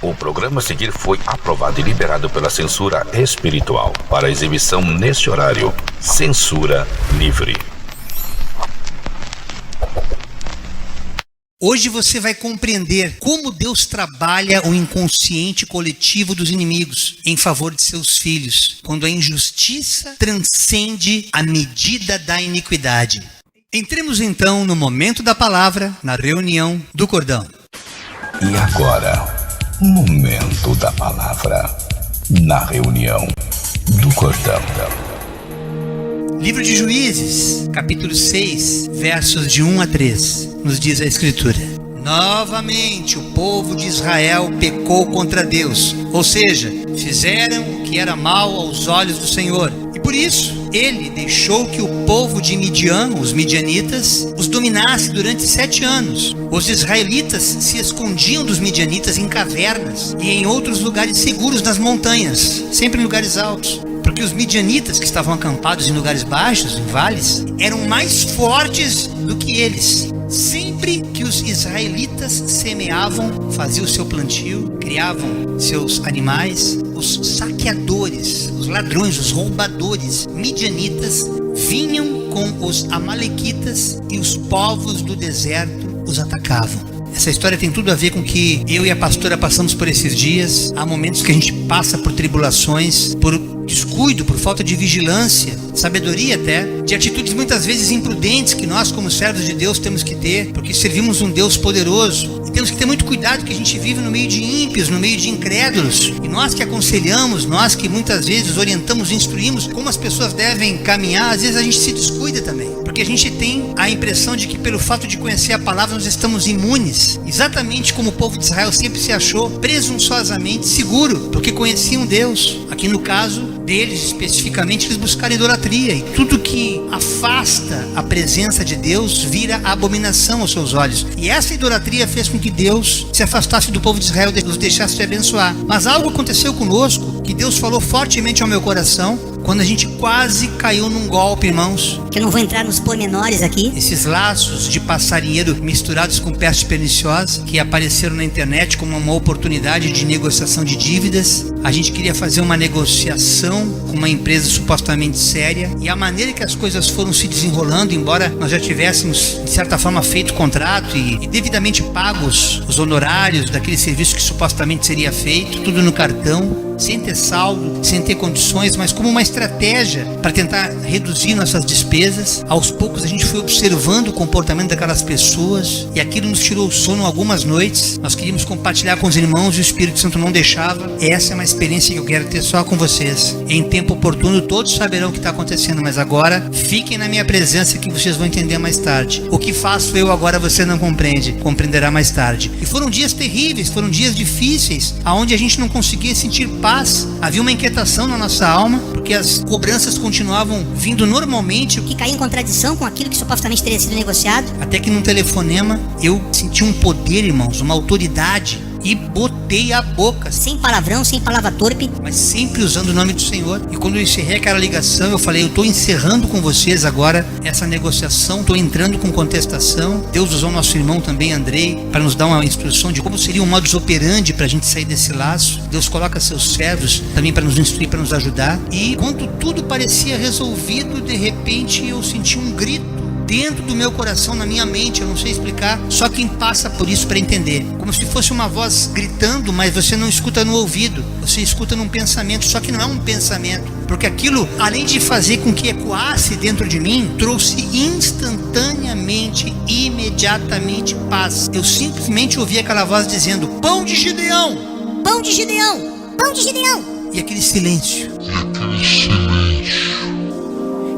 O programa a seguir foi aprovado e liberado pela censura espiritual. Para exibição neste horário, censura livre. Hoje você vai compreender como Deus trabalha o inconsciente coletivo dos inimigos em favor de seus filhos, quando a injustiça transcende a medida da iniquidade. Entremos então no momento da palavra, na reunião do cordão. E agora, momento da palavra, na reunião do cordão. Livro de Juízes, capítulo 6, versos de 1 a 3, nos diz a Escritura: novamente o povo de Israel pecou contra Deus, ou seja, fizeram o que era mal aos olhos do Senhor. E por isso, ele deixou que o povo de Midian, os midianitas, os dominasse durante 7 anos. Os israelitas se escondiam dos midianitas em cavernas e em outros lugares seguros nas montanhas, sempre em lugares altos. Porque os midianitas, que estavam acampados em lugares baixos, em vales, eram mais fortes do que eles. Sempre que os israelitas semeavam, faziam o seu plantio, criavam seus animais, os saqueadores, os ladrões, os roubadores midianitas vinham com os amalequitas e os povos do deserto os atacavam. Essa história tem tudo a ver com o que eu e a pastora passamos por esses dias. Há momentos que a gente passa por tribulações, por descuido, por falta de vigilância, sabedoria até, de atitudes muitas vezes imprudentes que nós como servos de Deus temos que ter, porque servimos um Deus poderoso. E temos que ter muito cuidado, que a gente vive no meio de ímpios, no meio de incrédulos. E nós que aconselhamos, nós que muitas vezes orientamos, instruímos como as pessoas devem caminhar, às vezes a gente se descuida também. Porque a gente tem a impressão de que pelo fato de conhecer a palavra nós estamos imunes. Exatamente como o povo de Israel sempre se achou presunçosamente seguro, porque conheciam Deus. Aqui no caso deles especificamente, eles buscaram idolatria, e tudo que afasta a presença de Deus vira abominação aos seus olhos. E essa idolatria fez com que Deus se afastasse do povo de Israel e os deixasse de abençoar. Mas algo aconteceu conosco, que Deus falou fortemente ao meu coração, quando a gente quase caiu num golpe, irmãos. Que eu não vou entrar nos pormenores aqui. Esses laços de passarinheiro misturados com peste perniciosa que apareceram na internet como uma oportunidade de negociação de dívidas. A gente queria fazer uma negociação com uma empresa supostamente séria, e a maneira que as coisas foram se desenrolando, embora nós já tivéssemos de certa forma feito o contrato e devidamente pagos os honorários daquele serviço que supostamente seria feito, tudo no cartão, sem ter saldo, sem ter condições, mas como uma estratégia para tentar reduzir nossas despesas. Aos poucos a gente foi observando o comportamento daquelas pessoas, e aquilo nos tirou o sono algumas noites. Nós queríamos compartilhar com os irmãos e o Espírito Santo não deixava. Essa é uma experiência que eu quero ter só com vocês. Em tempo oportuno todos saberão o que está acontecendo, mas agora fiquem na minha presença que vocês vão entender mais tarde. O que faço eu agora você não compreende, compreenderá mais tarde. E foram dias terríveis, foram dias difíceis, aonde a gente não conseguia sentir paz. Havia uma inquietação na nossa alma, porque as cobranças continuavam vindo normalmente, Que caía em contradição com aquilo que supostamente teria sido negociado. até que num telefonema eu senti um poder, irmãos, uma autoridade, e botei a boca, Sem palavrão, sem palavra torpe. mas sempre usando o nome do Senhor. E quando eu encerrei aquela ligação, eu falei: eu estou encerrando com vocês agora essa negociação, estou entrando com contestação. Deus usou nosso irmão também, Andrei, para nos dar uma instrução de como seria o modus operandi para a gente sair desse laço. Deus coloca seus servos também para nos instruir, para nos ajudar. E quando tudo parecia resolvido, de repente eu senti um grito dentro do meu coração, na minha mente, eu não sei explicar, só quem passa por isso para entender. Como se fosse uma voz gritando, mas você não escuta no ouvido, você escuta num pensamento, só que não é um pensamento, porque aquilo, além de fazer com que ecoasse dentro de mim, trouxe instantaneamente, imediatamente paz. Eu simplesmente ouvi aquela voz dizendo: pão de Gideão! Pão de Gideão! Pão de Gideão! E aquele silêncio.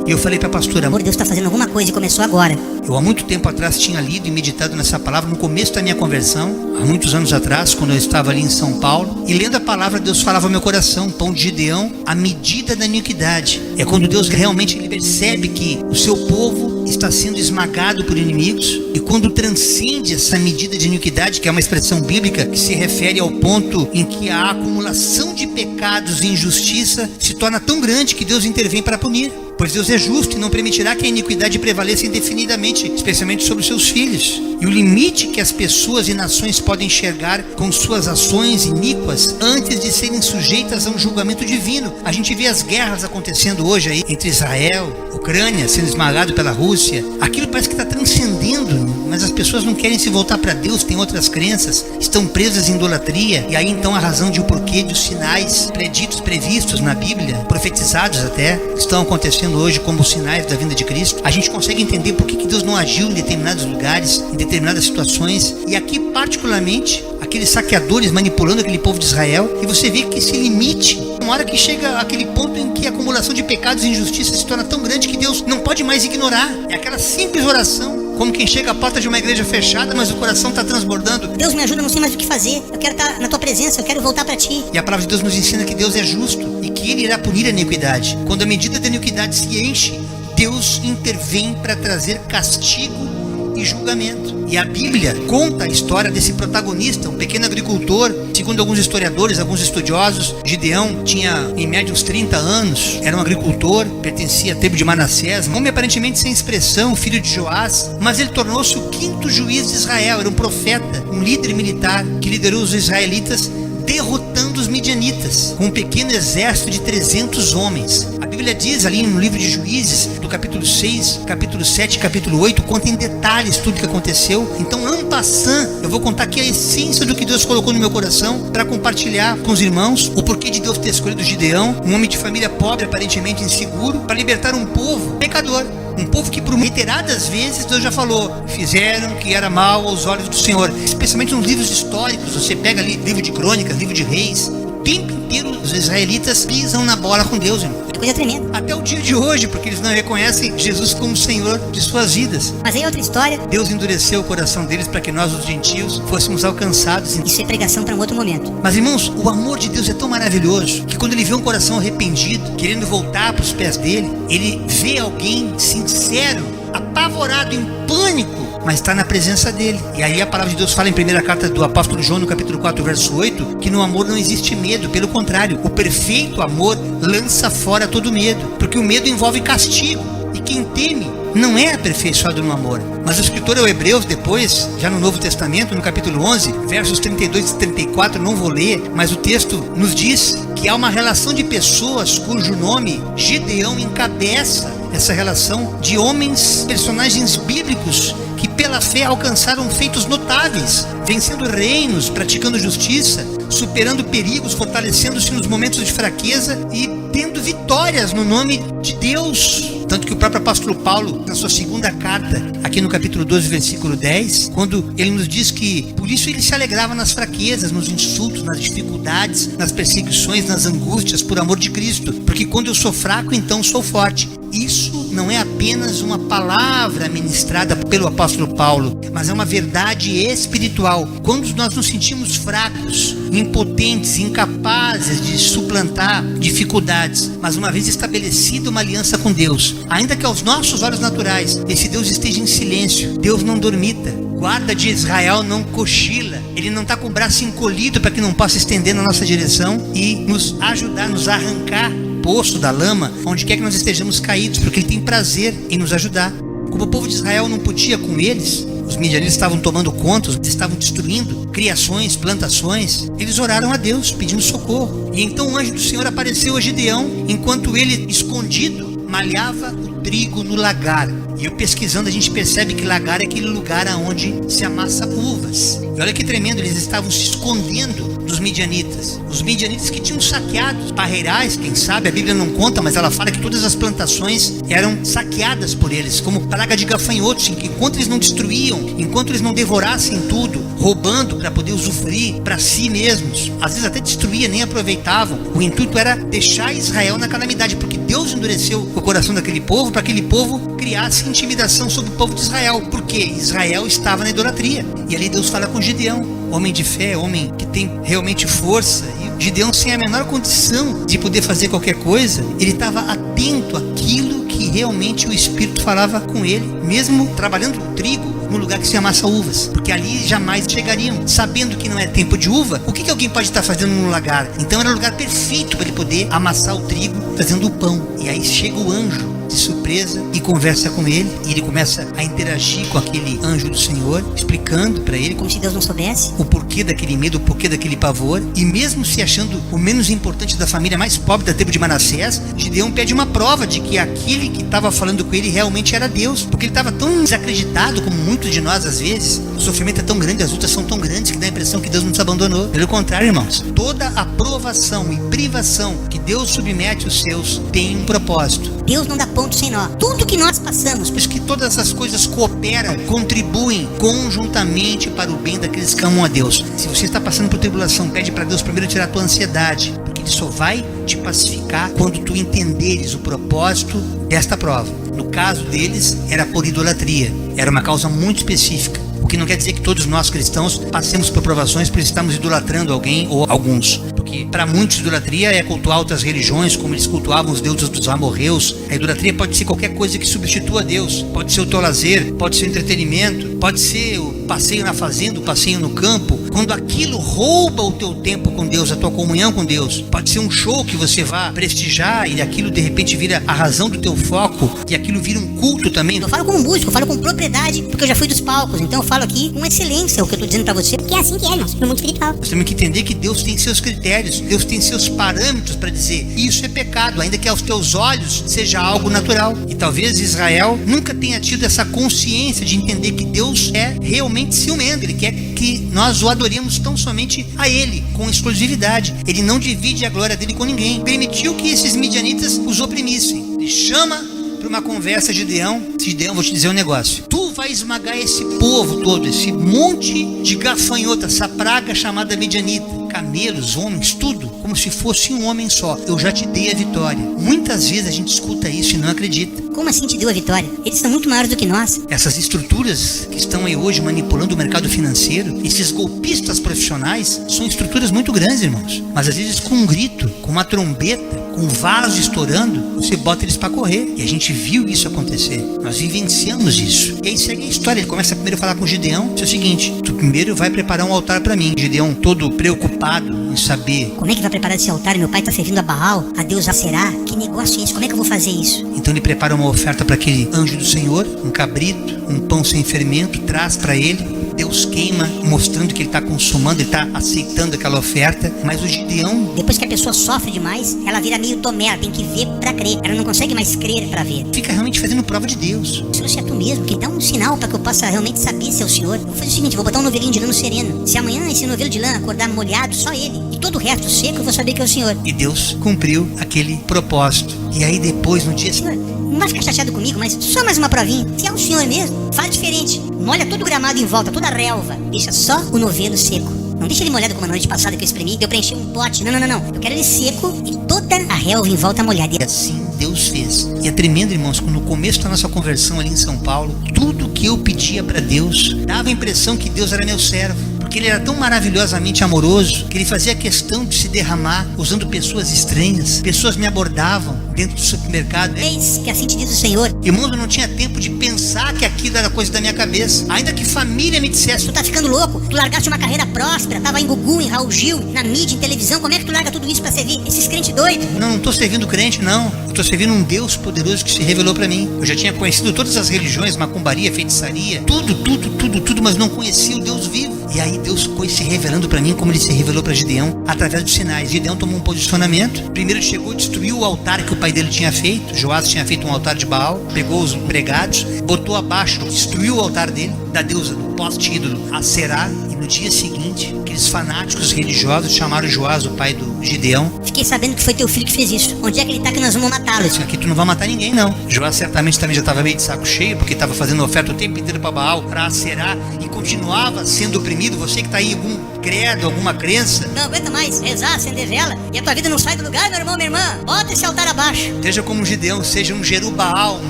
E eu falei para a pastora: Amor, Deus está fazendo alguma coisa e começou agora. eu há muito tempo atrás tinha lido e meditado nessa palavra no começo da minha conversão, há muitos anos atrás, quando eu estava ali em São Paulo, e lendo a palavra, Deus falava ao meu coração: pão de Gideão, a medida da iniquidade. É quando Deus realmente ele percebe que o seu povo está sendo esmagado por inimigos, e quando transcende essa medida de iniquidade, que é uma expressão bíblica que se refere ao ponto em que a acumulação de pecados e injustiça se torna tão grande que Deus intervém para punir. pois Deus é justo e não permitirá que a iniquidade prevaleça indefinidamente, especialmente sobre os seus filhos. E o limite que as pessoas e nações podem enxergar com suas ações iníquas antes de serem sujeitas a um julgamento divino. A gente vê as guerras acontecendo hoje aí entre Israel, Ucrânia sendo esmagado pela Rússia. Aquilo parece que está transcendendo, mas as pessoas não querem se voltar para Deus, têm outras crenças, estão presas em idolatria. E aí então a razão de o porquê dos sinais preditos, previstos na Bíblia, profetizados até, estão acontecendo hoje como sinais da vinda de Cristo. A gente consegue entender por que Deus não agiu em determinados lugares, em determinadas situações. E aqui particularmente aqueles saqueadores manipulando aquele povo de Israel, e você vê que esse limite, uma hora que chega aquele ponto em que a acumulação de pecados e injustiças se torna tão grande que Deus não pode mais ignorar. É aquela simples oração, como quem chega à porta de uma igreja fechada, mas o coração está transbordando. Deus me ajuda, não sei mais o que fazer. Eu quero estar na tua presença, eu quero voltar para ti. E a palavra de Deus nos ensina que Deus é justo e que Ele irá punir a iniquidade. Quando a medida da iniquidade se enche, Deus intervém para trazer castigo e julgamento. E a Bíblia conta a história desse protagonista, um pequeno agricultor. Segundo alguns historiadores, alguns estudiosos, Gideão tinha em média uns 30 anos, era um agricultor, pertencia à tribo de Manassés, um homem aparentemente sem expressão, filho de Joás, mas ele tornou-se o 5º juiz de Israel. Era um profeta, um líder militar que liderou os israelitas, derrotando os midianitas com um pequeno exército de 300 homens. A Bíblia diz ali no livro de Juízes, do capítulo 6, capítulo 7, capítulo 8, conta em detalhes tudo o que aconteceu. Então, en passant, eu vou contar aqui a essência do que Deus colocou no meu coração para compartilhar com os irmãos o porquê de Deus ter escolhido Gideão, um homem de família pobre, aparentemente inseguro, para libertar um povo pecador. Um povo que por reiteradas vezes Deus já falou, fizeram o que era mal aos olhos do Senhor. Especialmente nos livros históricos, você pega ali livro de crônicas, livro de reis, o tempo inteiro os israelitas pisam na bola com Deus, irmão. Coisa tremenda. Até o dia de hoje, porque eles não reconhecem Jesus como Senhor de suas vidas. Mas aí é outra história. Deus endureceu o coração deles para que nós, os gentios, fôssemos alcançados. Isso é pregação para um outro momento. Mas, irmãos, o amor de Deus é tão maravilhoso que quando Ele vê um coração arrependido, querendo voltar para os pés dele, Ele vê alguém sincero, apavorado, em pânico, mas está na presença dele. E aí a palavra de Deus fala em primeira carta do apóstolo João, no capítulo 4, verso 8, que no amor não existe medo, pelo contrário, o perfeito amor lança fora todo medo, porque o medo envolve castigo, e quem teme não é aperfeiçoado no amor. Mas o escritor aos Hebreus, depois, já no Novo Testamento, no capítulo 11, versos 32 e 34, não vou ler, mas o texto nos diz que há uma relação de pessoas cujo nome Gideão encabeça essa relação, de homens, personagens bíblicos que pela fé alcançaram feitos notáveis, vencendo reinos, praticando justiça, superando perigos, fortalecendo-se nos momentos de fraqueza e tendo vitórias no nome de Deus. Tanto que o próprio apóstolo Paulo, na sua segunda carta, aqui no capítulo 12, versículo 10, quando ele nos diz que por isso ele se alegrava nas fraquezas, nos insultos, nas dificuldades, nas perseguições, nas angústias, por amor de Cristo, porque quando eu sou fraco, então sou forte. Isso não é apenas uma palavra ministrada pelo apóstolo Paulo, mas é uma verdade espiritual. Quando nós nos sentimos fracos, impotentes, incapazes de suplantar dificuldades, mas uma vez estabelecida uma aliança com Deus, ainda que aos nossos olhos naturais esse Deus esteja em silêncio, Deus não dormita, guarda de Israel não cochila, Ele não está com o braço encolhido para que não possa estender na nossa direção e nos ajudar, nos arrancar poço da lama, onde quer que nós estejamos caídos, porque Ele tem prazer em nos ajudar. Como o povo de Israel não podia com eles, os midianitas estavam tomando conta, estavam destruindo criações, plantações, eles oraram a Deus pedindo socorro. E então o anjo do Senhor apareceu a Gideão, enquanto ele, escondido, malhava o trigo no lagar. E eu pesquisando, a gente percebe que lagar é aquele lugar onde se amassa uvas. E olha que tremendo, eles estavam se escondendo dos midianitas. Os midianitas que tinham saqueado parreirais, quem sabe, a Bíblia não conta, mas ela fala que todas as plantações eram saqueadas por eles, como praga de gafanhotos, em que enquanto eles não destruíam, enquanto eles não devorassem tudo, roubando para poder usufruir para si mesmos, às vezes até destruía, nem aproveitavam. O intuito era deixar Israel na calamidade, porque Deus endureceu o coração daquele povo, para que aquele povo criasse intimidação sobre o povo de Israel, porque Israel estava na idolatria. E ali Deus fala com Gideão, homem de fé, homem que tem realmente força. E Gideão, sem a menor condição de poder fazer qualquer coisa, ele estava atento àquilo que realmente o Espírito falava com ele, mesmo trabalhando o trigo no lugar que se amassa uvas, porque ali jamais chegariam, sabendo que não é tempo de uva. O que alguém pode estar fazendo no lagar? Então era o lugar perfeito para ele poder amassar o trigo, fazendo o pão. E aí chega o anjo de surpresa e conversa com ele. E ele começa a interagir com aquele anjo do Senhor, explicando para ele Como se Deus não soubesse. o porquê daquele medo, o porquê daquele pavor. E mesmo se achando o menos importante da família mais pobre da tribo de Manassés, Gideão pede uma prova de que aquele que estava falando com ele realmente era Deus, porque ele estava tão desacreditado, como muitos de nós às vezes. O sofrimento é tão grande, as lutas são tão grandes que dá a impressão que Deus não nos abandonou. Pelo contrário, irmãos, toda a provação e privação que Deus submete os seus tem um propósito. Deus não dá ponto sem nó. Tudo que nós passamos, Por isso que todas as coisas cooperam, contribuem conjuntamente para o bem daqueles que amam a Deus. Se você está passando por tribulação, pede para Deus primeiro tirar a tua ansiedade, porque Ele só vai te pacificar quando tu entenderes o propósito desta prova. No caso deles, era por idolatria. Era uma causa muito específica. O que não quer dizer que todos nós cristãos passemos por provações por estarmos idolatrando alguém ou alguns. Porque para muitos idolatria é cultuar outras religiões, como eles cultuavam os deuses dos amorreus. A idolatria pode ser qualquer coisa que substitua Deus. Pode ser o teu lazer, pode ser o entretenimento, pode ser o passeio na fazenda, o passeio no campo. Quando aquilo rouba o teu tempo com Deus, a tua comunhão com Deus. Pode ser um show que você vá prestigiar e aquilo de repente vira a razão do teu foco e aquilo vira um culto também. eu falo como músico, eu falo com propriedade, porque eu já fui dos palcos, então eu falo aqui com excelência o que eu tô dizendo pra você, que é assim que é, irmãos, no mundo espiritual. Nós temos que entender que Deus tem seus critérios, Deus tem seus parâmetros para dizer isso é pecado, ainda que aos teus olhos seja algo natural. E talvez Israel nunca tenha tido essa consciência de entender que Deus é realmente ciumento. Ele quer que nós o adoremos tão somente a Ele, com exclusividade. Ele não divide a glória dele com ninguém. Permitiu que esses midianitas os oprimissem. Ele chama para uma conversa Gideão. Gideão, vou te dizer um negócio. Tu vai esmagar esse povo todo, esse monte de gafanhoto, essa praga chamada midianita. Camelos, homens, tudo, como se fosse um homem só. Eu já te dei a vitória. Muitas vezes a gente escuta isso e não acredita. Como assim te deu a vitória? Eles são muito maiores do que nós. Essas estruturas que estão aí hoje manipulando o mercado financeiro, esses golpistas profissionais, são estruturas muito grandes, irmãos. Mas às vezes com um grito, com uma trombeta, com um vaso estourando, você bota eles para correr. E a gente viu isso acontecer. Nós vivenciamos isso. E aí segue a história. Ele começa primeiro a falar com Gideão. É o seguinte, tu primeiro vai preparar um altar para mim. Gideão todo preocupado em saber. Como é que vai preparar esse altar? Meu pai tá servindo a Baal, a Deus Aserá. Que negócio é esse? Como é que eu vou fazer isso? Então ele prepara uma oferta para aquele anjo do Senhor, um cabrito, um pão sem fermento, traz para ele. Deus queima, mostrando que ele está consumando, ele está aceitando aquela oferta. Mas o Gideão, Depois que a pessoa sofre demais, ela vira meio Tomé, ela tem que ver pra crer. Ela não consegue mais crer pra ver. fica realmente fazendo prova de Deus. Se você é tu mesmo, que dá um sinal pra que eu possa realmente saber se é o Senhor. Eu vou fazer o seguinte, vou botar um novelinho de lã no sereno. Se amanhã esse novelo de lã acordar molhado, só ele, e todo o resto seco, eu vou saber que é o Senhor. E Deus cumpriu aquele propósito. E aí depois, no dia Senhor, não vai ficar chateado comigo, mas só mais uma provinha. Se é o Senhor mesmo, faz diferente. Molha todo o gramado em volta, toda a relva. Deixa só o novelo seco. Não deixa ele molhado como a noite passada que eu espremi, que eu preenchi um pote. Não. Eu quero ele seco e toda a relva em volta molhada. E assim Deus fez. E é tremendo, irmãos, quando no começo da nossa conversão ali em São Paulo, tudo que eu pedia para Deus, dava a impressão que Deus era meu servo. Porque ele era tão maravilhosamente amoroso, que ele fazia questão de se derramar, usando pessoas estranhas. Pessoas me abordavam dentro do supermercado. Eis que assim te diz o Senhor. Irmão, eu não tinha tempo de pensar que aquilo era coisa da minha cabeça. Ainda que família me dissesse, Tu tá ficando louco? Tu largaste uma carreira próspera, tava em Gugu, em Raul Gil, na mídia, em televisão. Como é que tu larga tudo isso pra servir esses crentes doidos? não tô servindo crente, não. Eu tô servindo um Deus poderoso que se revelou para mim. Eu já tinha conhecido todas as religiões, macumbaria, feitiçaria, tudo, mas não conhecia o Deus vivo. E aí Deus foi se revelando para mim como ele se revelou para Gideão, através dos sinais. Gideão tomou um posicionamento. Primeiro chegou e destruiu o altar que o pai dele tinha feito. Joás tinha feito um altar de Baal, pegou os empregados, botou abaixo, destruiu o altar dele, da deusa do poste ídolo Aserá. E no dia seguinte, aqueles fanáticos religiosos chamaram Joás, o pai do Gideão. Fiquei sabendo que foi teu filho que fez isso. Onde é que ele tá que nós vamos matá-lo? Isso aqui tu não vai matar ninguém, não. Joás certamente também já estava meio de saco cheio, porque estava fazendo oferta o tempo inteiro para Baal, para Aserá, e continuava sendo oprimido. Você que está aí em algum credo, alguma crença, Não aguenta mais rezar, acender vela, e a tua vida não sai do lugar, meu irmão, minha irmã. Bota esse altar abaixo. seja como Gideão, seja um Jerubaal, um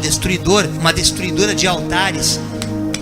destruidor, uma destruidora de altares,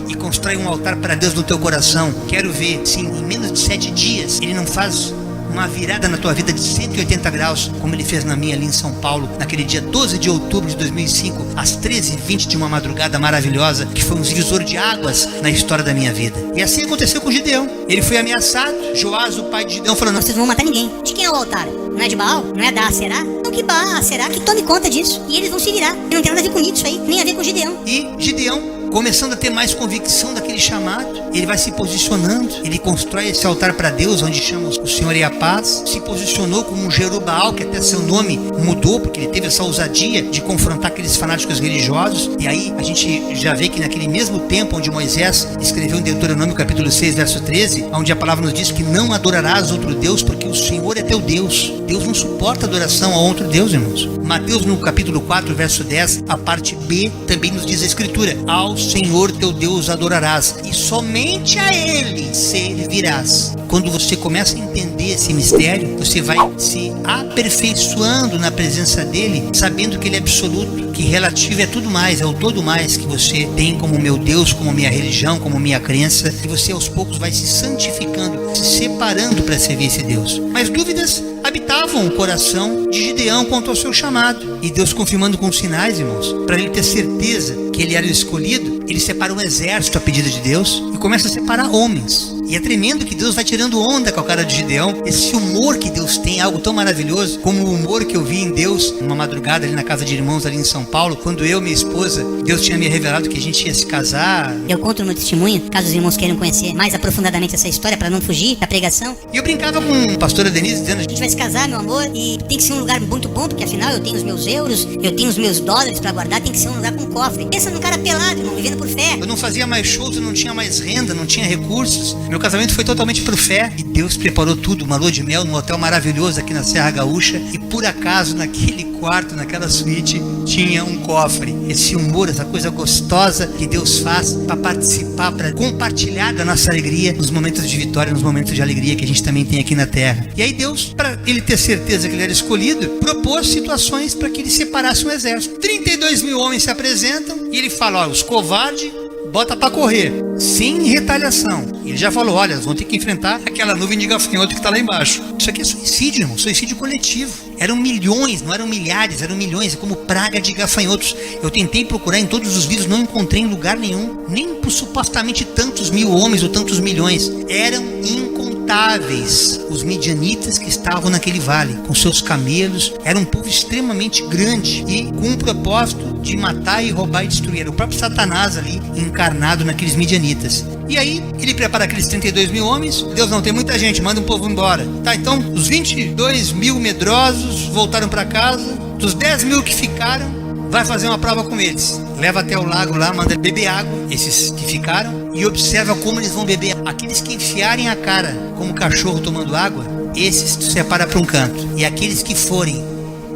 e constrói um altar para Deus no teu coração. Quero ver, sim, em menos de 7 dias, ele não faz uma virada na tua vida de 180 graus, como ele fez na minha ali em São Paulo, naquele dia 12 de outubro de 2005, às 13h20 de uma madrugada maravilhosa, que foi um divisor de águas na história da minha vida. E assim aconteceu com Gideão. Ele foi ameaçado. Joás, o pai de Gideão, falou: não, Vocês não vão matar ninguém. De quem é o altar? Não é de Baal? Não é da Aserá? Então que Baal, Aserá, que tome conta disso. E eles vão se virar. E não tem nada a ver comigo isso aí, nem a ver com Gideão. E Gideão, começando a ter mais convicção daquele chamado, ele vai se posicionando, ele constrói esse altar para Deus, onde chama o Senhor e a paz, se posicionou como um Jerubaal, que até seu nome mudou, porque ele teve essa ousadia de confrontar aqueles fanáticos religiosos. E aí a gente já vê que naquele mesmo tempo onde Moisés escreveu em Deuteronômio capítulo 6, verso 13, onde a palavra nos diz que não adorarás outro Deus, porque o Senhor é teu Deus. Deus não suporta adoração a outro Deus, irmãos. Mateus no capítulo 4, verso 10, a parte B, também nos diz a escritura: ao Senhor teu Deus adorarás, e somente a Ele servirás. Quando você começa a entender esse mistério, você vai se aperfeiçoando na presença dEle, sabendo que Ele é absoluto, que relativo é tudo mais, é o todo mais que você tem como meu Deus, como minha religião, como minha crença, e você aos poucos vai se santificando, se separando para servir esse Deus. Mas dúvidas habitavam o coração de Gideão quanto ao seu chamado, e Deus confirmando com sinais, irmãos, para ele ter certeza que ele era o escolhido. Ele separa um exército a pedido de Deus e começa a separar homens. E é tremendo que Deus vai tirando onda com a cara de Gideão. Esse humor que Deus tem, algo tão maravilhoso, como o humor que eu vi em Deus numa madrugada ali na casa de irmãos ali em São Paulo, quando eu e minha esposa, Deus tinha me revelado que a gente ia se casar. Eu conto o meu testemunho, caso os irmãos queiram conhecer mais aprofundadamente essa história, para não fugir da pregação. E eu brincava com a pastora Denise, dizendo: A gente vai se casar, meu amor, e tem que ser um lugar muito bom, porque afinal eu tenho os meus euros, eu tenho os meus dólares para guardar, tem que ser um lugar com cofre. Pensa num cara pelado, irmão, vivendo por fé. eu não fazia mais shows, eu não tinha mais renda, não tinha recursos. Meu casamento foi totalmente por fé, e Deus preparou tudo, uma lua de mel num hotel maravilhoso aqui na Serra Gaúcha, e por acaso naquele quarto, naquela suíte, tinha um cofre. Esse humor, essa coisa gostosa que Deus faz para participar, para compartilhar da nossa alegria nos momentos de vitória, nos momentos de alegria que a gente também tem aqui na terra. E aí Deus, para ele ter certeza que ele era escolhido, propôs situações para que ele separasse um exército. 32 mil homens se apresentam e ele fala: ó, os covardes, bota para correr, sem retaliação. E ele já falou: olha, vão ter que enfrentar aquela nuvem de gafanhoto que está lá embaixo. Isso aqui é suicídio, irmão, suicídio coletivo. Eram milhões, não eram milhares, eram milhões, é como praga de gafanhotos. Eu tentei procurar em todos os vídeos, não encontrei em lugar nenhum, nem por supostamente tantos mil homens ou tantos milhões. Eram incontáveis os midianitas que estavam naquele vale, com seus camelos. Era um povo extremamente grande e com um propósito de matar e roubar e destruir. Era o próprio Satanás ali, encarnado naqueles midianitas. E aí, ele prepara aqueles 32 mil homens. Deus: não tem muita gente, manda um povo embora. Tá, então, os 22 mil medrosos voltaram para casa. Dos 10 mil que ficaram, vai fazer uma prova com eles. Leva até o lago lá, manda beber água, esses que ficaram, e observa como eles vão beber. Aqueles que enfiarem a cara como cachorro tomando água, esses tu separa para um canto. E aqueles que forem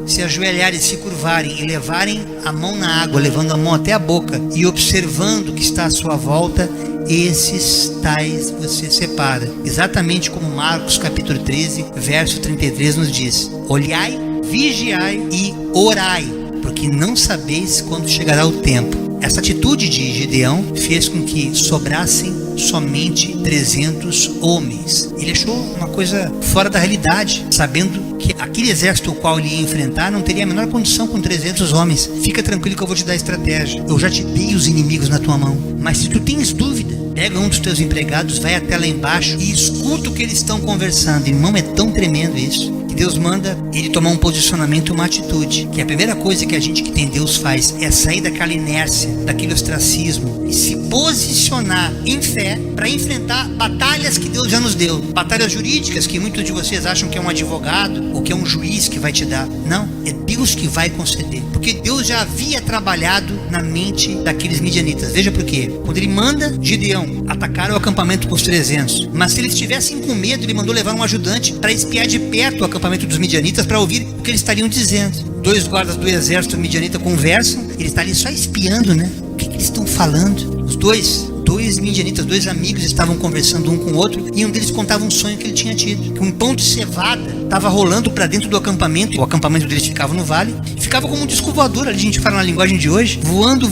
se ajoelharem, se curvarem e levarem a mão na água, levando a mão até a boca e observando o que está à sua volta, esses tais você separa. Exatamente como Marcos capítulo 13, verso 33 nos diz: olhai, vigiai e orai, porque não sabeis quando chegará o tempo. Essa atitude de Gideão fez com que sobrassem somente 300 homens. Ele achou uma coisa fora da realidade, sabendo que aquele exército ao qual ele ia enfrentar não teria a menor condição com 300 homens. Fica tranquilo que eu vou te dar estratégia. Eu já te dei os inimigos na tua mão. Mas se tu tens dúvida, pega um dos teus empregados, vai até lá embaixo e escuta o que eles estão conversando. Irmão, é tão tremendo isso, que Deus manda ele tomar um posicionamento, uma atitude. Que a primeira coisa que a gente que tem Deus faz é sair daquela inércia, daquele ostracismo, e se posicionar em fé para enfrentar batalhas que Deus já nos deu. Batalhas jurídicas que muitos de vocês acham que é um advogado ou que é um juiz que vai te dar. Não, é Deus que vai conceder, porque Deus já havia trabalhado na mente daqueles midianitas. Veja por quê. Quando ele manda Gideão atacar o acampamento com os 300, mas se eles estivessem com medo, ele mandou levar um ajudante para espiar de perto o acampamento dos midianitas para ouvir o que eles estariam dizendo. 2 guardas do exército midianita conversam, ele está ali só espiando, né? O que eles estão falando? Os dois dois midianitas, dois amigos estavam conversando um com o outro, e um deles contava um sonho que ele tinha tido, que um pão de cevada estava rolando para dentro do acampamento. O acampamento deles ficava no vale, ficava como um disco voador, a gente fala na linguagem de hoje, voando,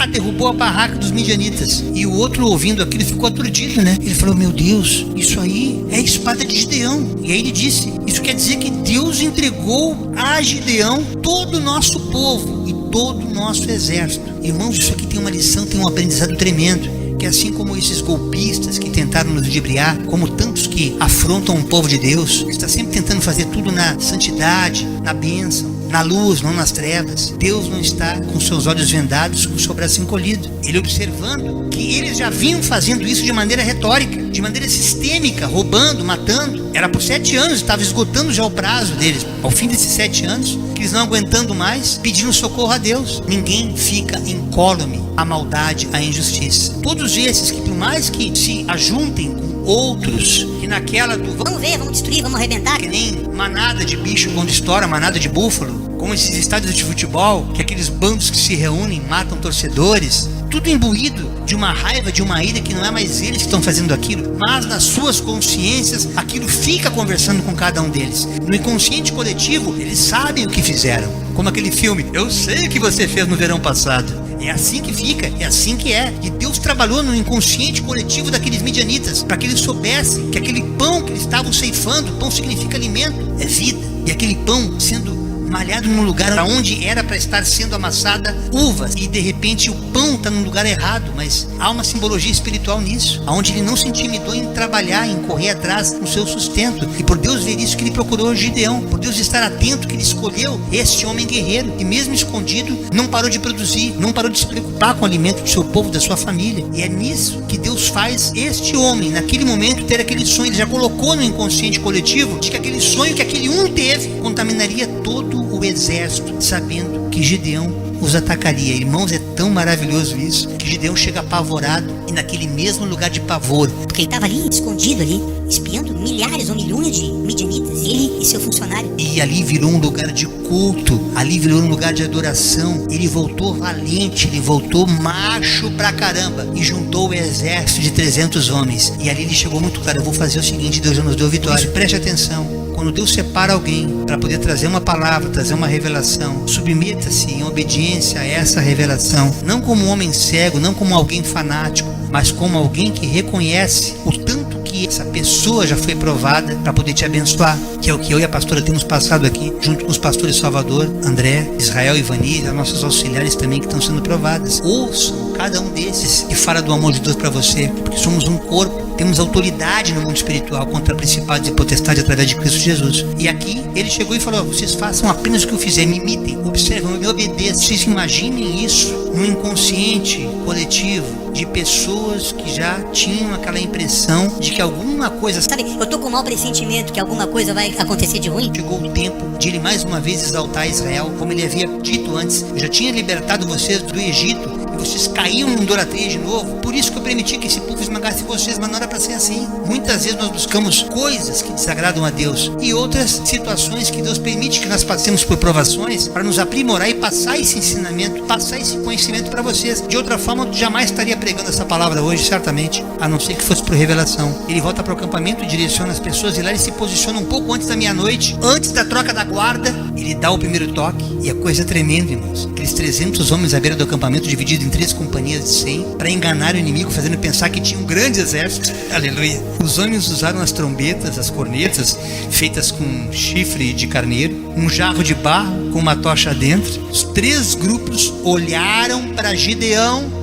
derrubou a barraca dos midianitas. E o outro, ouvindo aquilo, ficou aturdido, né? Ele falou: meu Deus, isso aí é a espada de Gideão. E aí ele disse: isso quer dizer que Deus entregou a Gideão todo o nosso povo e todo o nosso exército. Irmãos, isso aqui tem uma lição, tem um aprendizado tremendo, que assim como esses golpistas que tentaram nos ludibriar, como tantos que afrontam o povo de Deus, que está sempre tentando fazer tudo na santidade, na bênção, na luz, não nas trevas. Deus não está com seus olhos vendados, com o seu braço encolhido. Ele observando que eles já vinham fazendo isso de maneira retórica, de maneira sistêmica, roubando, matando. Era por 7 anos, estava esgotando já o prazo deles. Ao fim desses 7 anos, que eles não aguentando mais, pediram socorro a Deus. Ninguém fica incólume à maldade, à injustiça. Todos esses que, por mais que se ajuntem com outros, que naquela do vamos ver, vamos destruir, vamos arrebentar, que nem manada de bicho quando estoura, manada de búfalo, como esses estádios de futebol, que aqueles bandos que se reúnem, matam torcedores, tudo imbuído de uma raiva, de uma ira, que não é mais eles que estão fazendo aquilo, mas nas suas consciências aquilo fica conversando com cada um deles. No inconsciente coletivo, eles sabem o que fizeram, como aquele filme Eu Sei O Que Você Fez no Verão Passado. É assim que fica, é assim que é. E Deus trabalhou no inconsciente coletivo daqueles midianitas, para que eles soubessem que aquele pão que eles estavam ceifando, pão significa alimento, é vida. E aquele pão sendo malhado num lugar onde era para estar sendo amassada uvas, e de repente o pão está num lugar errado, mas há uma simbologia espiritual nisso, onde ele não se intimidou em trabalhar, em correr atrás do seu sustento. E por Deus ver isso que ele procurou Gideão, por Deus estar atento que ele escolheu este homem guerreiro, que mesmo escondido não parou de produzir, não parou de se preocupar com o alimento do seu povo, da sua família. E é nisso que Deus faz este homem naquele momento ter aquele sonho. Ele já colocou no inconsciente coletivo de que aquele sonho que aquele um teve contaminaria todo o exército, sabendo que Gideão os atacaria. Irmãos, é tão maravilhoso isso, que Gideão chega apavorado, e naquele mesmo lugar de pavor, porque ele estava ali, escondido ali, espiando milhares ou milhões de midianitas, ele e seu funcionário. E ali virou um lugar de culto, ali virou um lugar de adoração. Ele voltou valente, ele voltou macho pra caramba, e juntou o exército de 300 homens. E ali ele chegou muito claro: eu vou fazer o seguinte, Deus já nos deu vitória. Isso, preste atenção. Quando Deus separa alguém para poder trazer uma palavra, trazer uma revelação, submeta-se em obediência a essa revelação, não como um homem cego, não como alguém fanático, mas como alguém que reconhece o tanto que essa pessoa já foi provada para poder te abençoar, que é o que eu e a pastora temos passado aqui, junto com os pastores Salvador, André, Israel e Vani, as nossas auxiliares também que estão sendo provadas. Ouçam cada um desses que fala do amor de Deus para você, porque somos um corpo. Temos autoridade no mundo espiritual contra principados e potestades através de Cristo Jesus. E aqui ele chegou e falou: vocês façam apenas o que eu fizer, me imitem, observam, me obedeçam. Vocês imaginem isso no inconsciente coletivo de pessoas que já tinham aquela impressão de que alguma coisa... Sabe, eu tô com um mau pressentimento que alguma coisa vai acontecer de ruim. Chegou o tempo de ele mais uma vez exaltar Israel, como ele havia dito antes: eu já tinha libertado vocês do Egito, e vocês caíam em idolatria de novo, por isso que eu permiti que esse povo esmagasse vocês. Mas não era para ser assim. Muitas vezes nós buscamos coisas que desagradam a Deus, e outras situações que Deus permite que nós passemos por provações para nos aprimorar e passar esse ensinamento, passar esse conhecimento para vocês. De outra forma, eu jamais estaria pregando essa palavra hoje, certamente, a não ser que fosse por revelação. Ele volta para o acampamento e direciona as pessoas, e lá ele se posiciona um pouco antes da meia-noite, antes da troca da guarda. Ele dá o primeiro toque, e a coisa é tremenda, irmãos. Aqueles 300 homens à beira do acampamento, divididos em 3 companhias de 100, para enganar o inimigo, fazendo pensar que tinha um grande exército. Aleluia. Os homens usaram as trombetas, as cornetas, feitas com chifre de carneiro, um jarro de barro com uma tocha dentro. Os 3 grupos olharam para Gideão,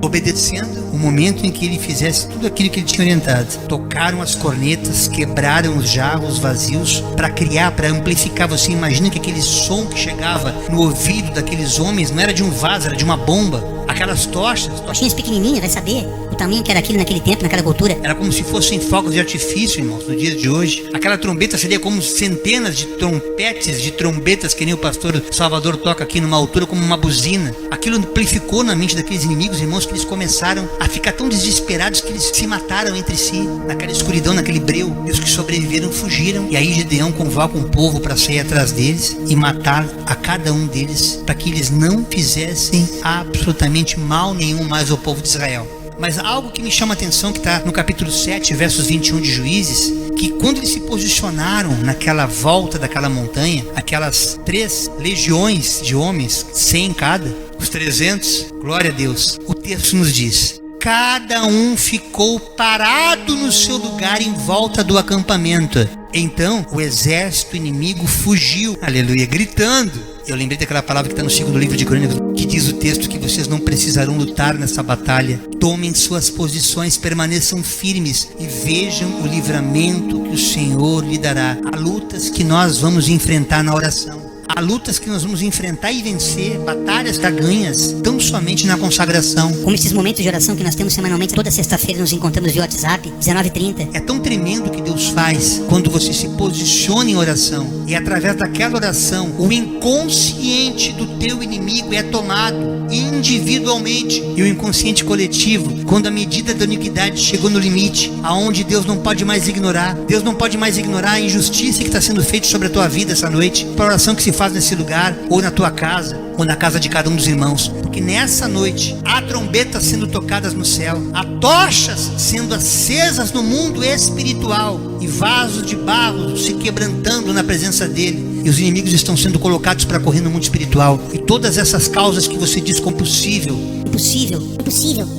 obedecendo o momento em que ele fizesse tudo aquilo que ele tinha orientado. Tocaram as cornetas, quebraram os jarros vazios para criar, para amplificar. Você imagina que aquele som que chegava no ouvido daqueles homens não era de um vaso, era de uma bomba. Aquelas tochas, tochinhas pequenininhas, vai saber. o tamanho que era aquilo naquele tempo, naquela cultura. Era como se fossem fogos de artifício, irmãos, no dia de hoje. Aquela trombeta seria como centenas de trompetes, de trombetas, que nem o pastor Salvador toca aqui numa altura, como uma buzina. Aquilo amplificou na mente daqueles inimigos, irmãos, que eles começaram a ficar tão desesperados que eles se mataram entre si, naquela escuridão, naquele breu. E os que sobreviveram fugiram. E aí Gedeão convoca um povo para sair atrás deles e matar a cada um deles, para que eles não fizessem absolutamente mal nenhum mais ao povo de Israel. Mas algo que me chama a atenção, que está no capítulo 7, versos 21 de Juízes, que quando eles se posicionaram naquela volta daquela montanha, aquelas 3 legiões de homens, 100 cada, os 300, glória a Deus, o texto nos diz: cada um ficou parado no seu lugar em volta do acampamento. Então o exército inimigo fugiu, aleluia, gritando. Eu lembrei daquela palavra que está no segundo livro de Crônicas, que diz o texto que vocês não precisarão lutar nessa batalha. Tomem suas posições, permaneçam firmes e vejam o livramento que o Senhor lhe dará. Há lutas que nós vamos enfrentar na oração. Há lutas que nós vamos enfrentar e vencer, batalhas ganhas tão somente na consagração. Como esses momentos de oração que nós temos semanalmente, toda sexta-feira nos encontramos via WhatsApp, 19h30. É tão tremendo o que Deus faz quando você se posiciona em oração. E através daquela oração, o inconsciente do teu inimigo é tomado individualmente. E o inconsciente coletivo, quando a medida da iniquidade chegou no limite, aonde Deus não pode mais ignorar. Deus não pode mais ignorar a injustiça que está sendo feita sobre a tua vida essa noite. A oração que se faz nesse lugar, ou na tua casa, ou na casa de cada um dos irmãos, porque nessa noite há trombetas sendo tocadas no céu, há tochas sendo acesas no mundo espiritual e vasos de barro se quebrantando na presença dele, e os inimigos estão sendo colocados para correr no mundo espiritual. E todas essas causas que você diz como impossível,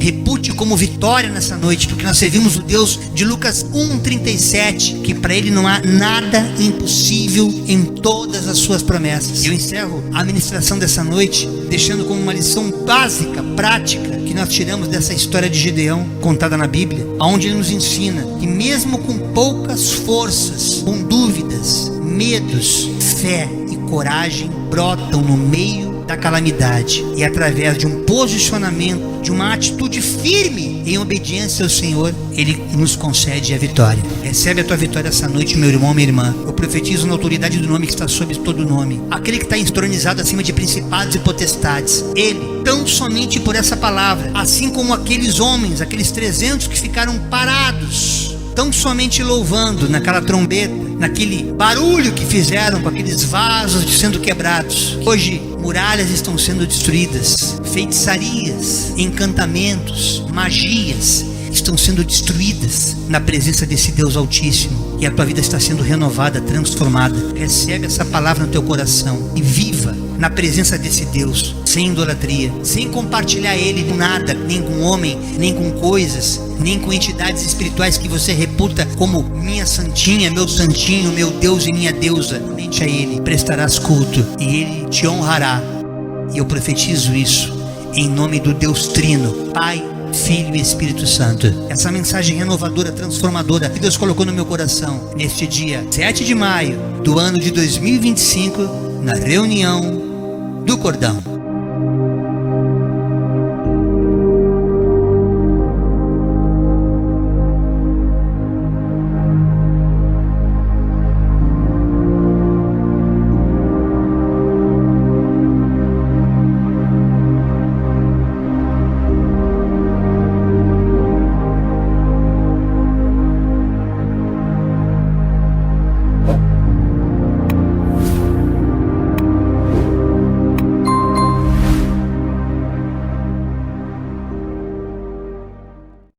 repute como vitória nessa noite, porque nós servimos o Deus de Lucas 1:37, que para ele não há nada impossível em todas as suas promessas. Eu encerro a ministração dessa noite deixando como uma lição básica, prática, que nós tiramos dessa história de Gedeão contada na Bíblia, onde ele nos ensina que mesmo com poucas forças, com dúvidas, medos, fé e coragem brotam no meio da calamidade, e através de um posicionamento, de uma atitude firme em obediência ao Senhor, Ele nos concede a vitória. Recebe a tua vitória essa noite, meu irmão, minha irmã. Eu profetizo na autoridade do nome que está sobre todo nome, aquele que está entronizado acima de principados e potestades. Ele, tão somente por essa palavra, assim como aqueles homens, aqueles 300 que ficaram parados, tão somente louvando naquela trombeta, naquele barulho que fizeram com aqueles vasos sendo quebrados. Hoje muralhas estão sendo destruídas, feitiçarias, encantamentos, magias estão sendo destruídas na presença desse Deus Altíssimo, e a tua vida está sendo renovada, transformada. Recebe essa palavra no teu coração e viva na presença desse Deus, sem idolatria, sem compartilhar Ele com nada, nem com homem, nem com coisas, nem com entidades espirituais que você reputa como minha santinha, meu santinho, meu Deus e minha deusa. Somente a Ele prestarás culto e Ele te honrará. E eu profetizo isso em nome do Deus Trino, Pai, Filho e Espírito Santo. Essa mensagem renovadora, transformadora, que Deus colocou no meu coração neste dia 7 de maio do ano de 2025, na reunião do Cordão.